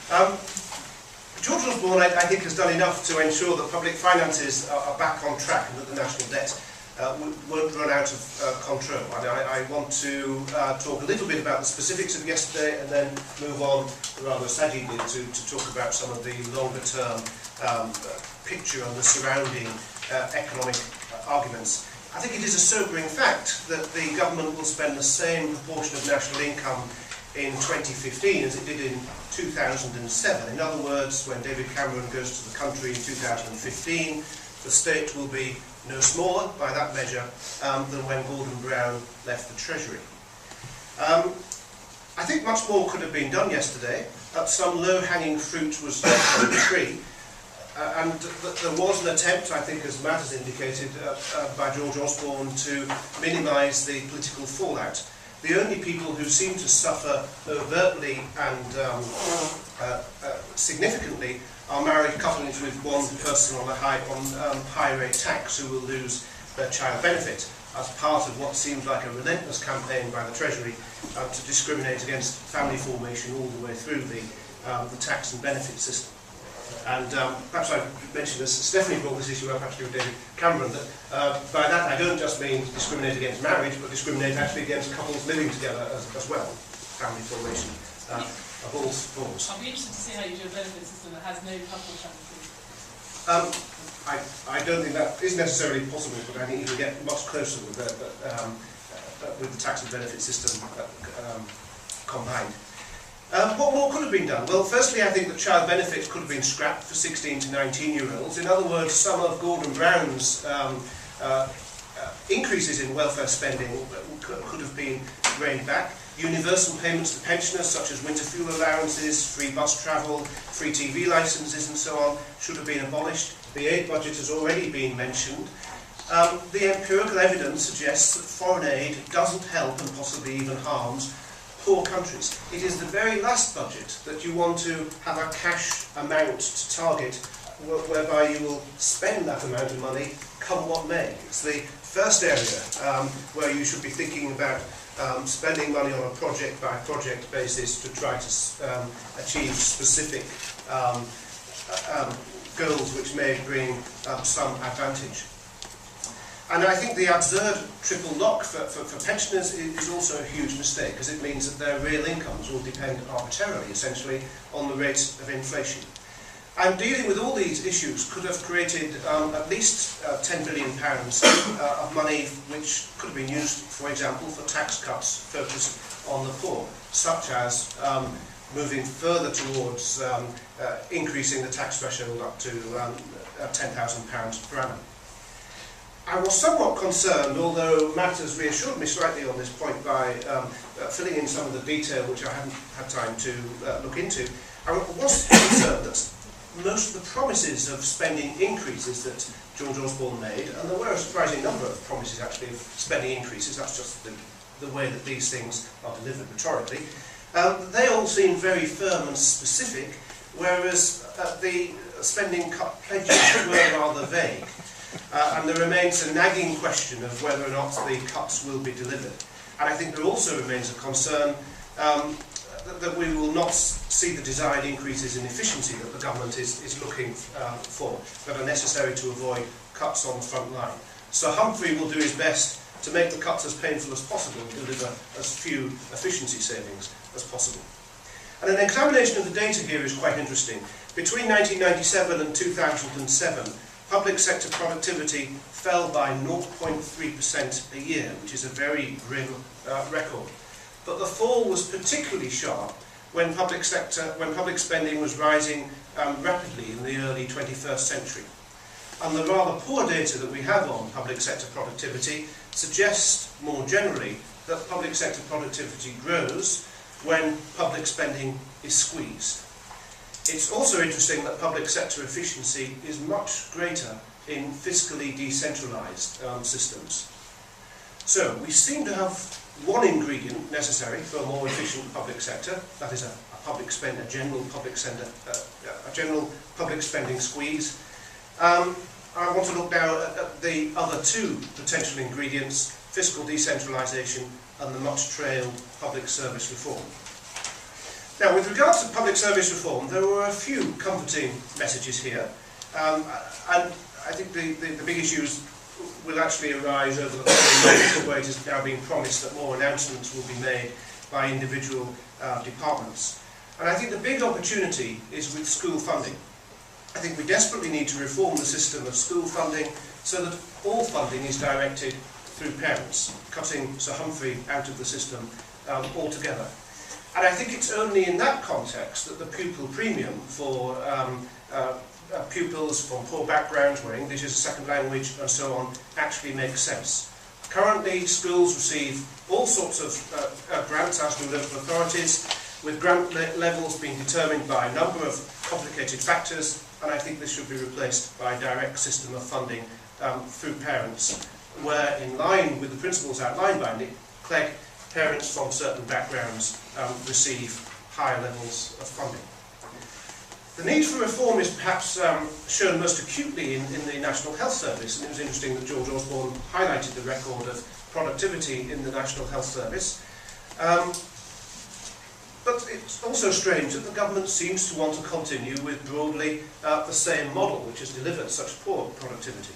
George Osborne, I think, has done enough to ensure that public finances are back on track and that the national debt won't run out of control. I want to talk a little bit about the specifics of yesterday and then move on, rather as Sajid did, to talk about some of the longer term picture and the surrounding economic arguments. I think it is a sobering fact that the government will spend the same proportion of national income in 2015 as it did in 2007. In other words, when David Cameron goes to the country in 2015, the state will be no smaller, by that measure, than when Gordon Brown left the Treasury. I think much more could have been done yesterday. Some low-hanging fruit was left on the tree. And there was an attempt, I think, as Matt has indicated, by George Osborne to minimise the political fallout. The only people who seem to suffer overtly and significantly are married couples with one person on a high-rate tax who will lose their child benefit as part of what seems like a relentless campaign by the Treasury to discriminate against family formation all the way through the tax and benefit system. And perhaps I mentioned this, Stephanie brought this issue up actually with David Cameron, that by that I don't just mean discriminate against marriage, but discriminate actually against couples living together as well, family formation of all forms. I'll be interested to see how you do a benefit system that has no couple chances. I don't think that is necessarily possible, but I think you can get much closer with the tax and benefit system combined. What more could have been done? Well, firstly, I think that child benefits could have been scrapped for 16 to 19-year-olds. In other words, some of Gordon Brown's increases in welfare spending could have been reined back. Universal payments to pensioners, such as winter fuel allowances, free bus travel, free TV licences and so on, should have been abolished. The aid budget has already been mentioned. The empirical evidence suggests that foreign aid doesn't help and possibly even harms poor countries. It is the very last budget that you want to have a cash amount to target whereby you will spend that amount of money come what may. It's the first area where you should be thinking about spending money on a project-by-project basis to try to achieve specific goals which may bring some advantage. And I think the absurd triple lock for pensioners is also a huge mistake, because it means that their real incomes will depend arbitrarily, essentially, on the rate of inflation. And dealing with all these issues could have created at least £10 billion of money which could have been used, for example, for tax cuts focused on the poor, such as moving further towards increasing the tax threshold up to £10,000 per annum. I was somewhat concerned, although Matt has reassured me slightly on this point by filling in some of the detail which I hadn't had time to look into. I was concerned that most of the promises of spending increases that George Osborne made, and there were a surprising number of promises actually of spending increases, that's just the way that these things are delivered rhetorically, they all seem very firm and specific, whereas the spending cut pledges were rather vague. And there remains a nagging question of whether or not the cuts will be delivered. And I think there also remains a concern that we will not see the desired increases in efficiency that the government is looking for, that are necessary to avoid cuts on the front line. So Humphrey will do his best to make the cuts as painful as possible and deliver as few efficiency savings as possible. And an examination of the data here is quite interesting. Between 1997 and 2007, public sector productivity fell by 0.3% a year, which is a very grim record. But the fall was particularly sharp when public spending was rising rapidly in the early 21st century. And the rather poor data that we have on public sector productivity suggests more generally that public sector productivity grows when public spending is squeezed. It's also interesting that public sector efficiency is much greater in fiscally decentralised systems. So we seem to have one ingredient necessary for a more efficient public sector, that is a general public spending squeeze. I want to look now at the other two potential ingredients: fiscal decentralisation and the much trailed public service reform. Now, with regard to public service reform, there were a few comforting messages here, and I think the big issues will actually arise over the following months, where it is now being promised that more announcements will be made by individual departments. And I think the big opportunity is with school funding. I think we desperately need to reform the system of school funding so that all funding is directed through parents, cutting Sir Humphrey out of the system altogether. And I think it's only in that context that the pupil premium for pupils from poor backgrounds where English is a second language and so on actually makes sense. Currently, schools receive all sorts of grants, as do local authorities, with grant levels being determined by a number of complicated factors, and I think this should be replaced by a direct system of funding through parents, where, in line with the principles outlined by Nick Clegg, parents from certain backgrounds receive higher levels of funding. The need for reform is perhaps shown most acutely in the National Health Service, and it was interesting that George Osborne highlighted the record of productivity in the National Health Service. But it's also strange that the government seems to want to continue with broadly the same model, which has delivered such poor productivity.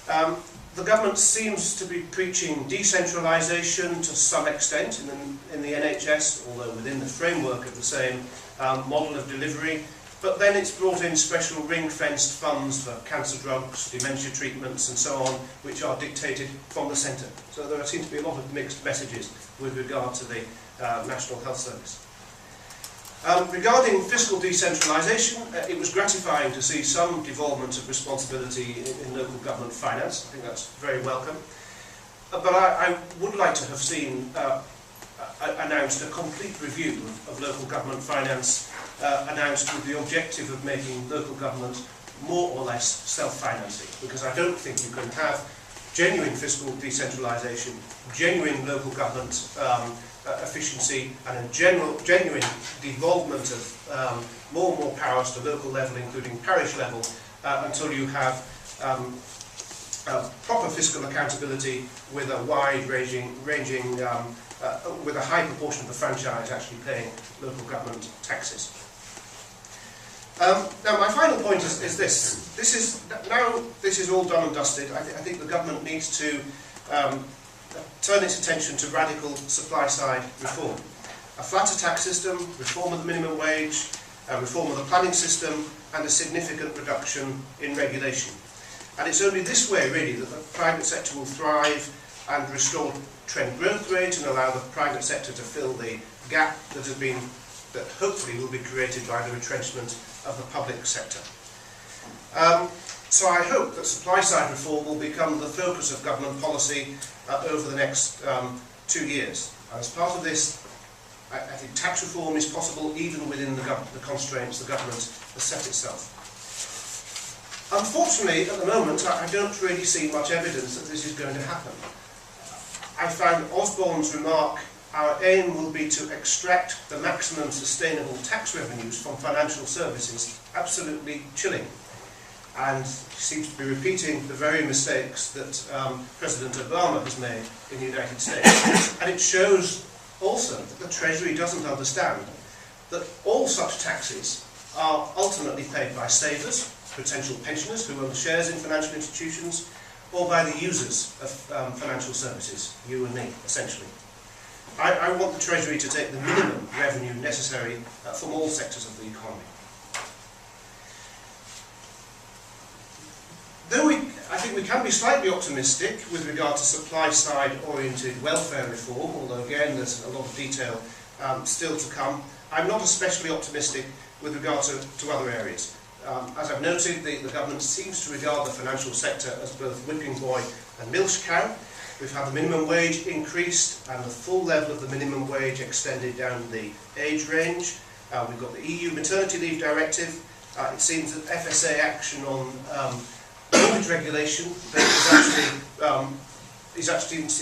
The government seems to be preaching decentralisation to some extent in the NHS, although within the framework of the same model of delivery. But then it's brought in special ring-fenced funds for cancer drugs, dementia treatments and so on, which are dictated from the centre. So there seem to be a lot of mixed messages with regard to the National Health Service. Regarding fiscal decentralisation, it was gratifying to see some devolvement of responsibility in local government finance. I think that's very welcome. But I would like to have seen announced a complete review of local government finance, announced with the objective of making local government more or less self-financing, because I don't think you can have genuine fiscal decentralisation, genuine local government efficiency, and a genuine devolvement of more and more powers to local level, including parish level, until you have proper fiscal accountability with a wide-ranging, with a high proportion of the franchise actually paying local government taxes. Now, my final point is this. Now this is all done and dusted, I think the government needs to turn its attention to radical supply-side reform. A flatter tax system, reform of the minimum wage, reform of the planning system, and a significant reduction in regulation. And it's only this way, really, that the private sector will thrive and restore trend growth rate and allow the private sector to fill the gap that hopefully will be created by the retrenchment of the public sector. So I hope that supply-side reform will become the focus of government policy over the next 2 years. And as part of this, I think tax reform is possible even within the constraints the government has set itself. Unfortunately, at the moment, I don't really see much evidence that this is going to happen. I found Osborne's remark, our aim will be to extract the maximum sustainable tax revenues from financial services, absolutely chilling. And he seems to be repeating the very mistakes that President Obama has made in the United States. And it shows also that the Treasury doesn't understand that all such taxes are ultimately paid by savers, potential pensioners who own shares in financial institutions, or by the users of financial services, you and me, essentially. I want the Treasury to take the minimum revenue necessary from all sectors of the economy. Though I think we can be slightly optimistic with regard to supply-side oriented welfare reform, although again there's a lot of detail still to come, I'm not especially optimistic with regard to other areas. As I've noted, the government seems to regard the financial sector as both whipping boy and milch cow. We've had the minimum wage increased and the full level of the minimum wage extended down the age range. We've got the EU Maternity Leave Directive. It seems that FSA action on mortgage regulation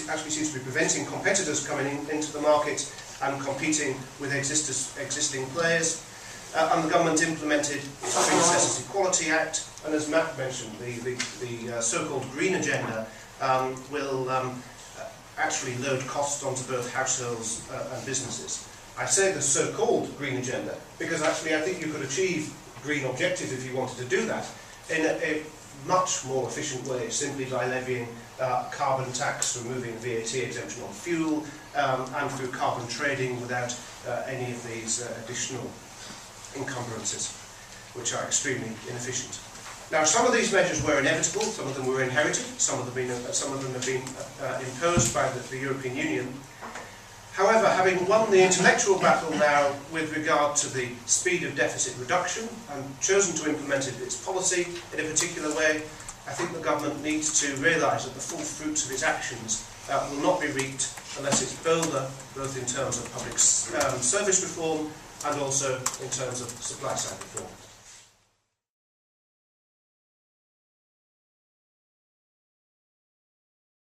actually seems to be preventing competitors coming into the market and competing with existing players. And the government implemented its Princesses Equality Act, and as Matt mentioned, the so-called Green Agenda will actually load costs onto both households and businesses. I say the so-called green agenda because actually I think you could achieve green objectives if you wanted to do that in a much more efficient way, simply by levying carbon tax, removing VAT exemption on fuel, and through carbon trading without any of these additional encumbrances, which are extremely inefficient. Now, some of these measures were inevitable, some of them were inherited, some of them have been imposed by the European Union. However, having won the intellectual battle now with regard to the speed of deficit reduction and chosen to implement its policy in a particular way, I think the government needs to realise that the full fruits of its actions will not be reaped unless it's bolder, both in terms of public service reform and also in terms of supply side reform.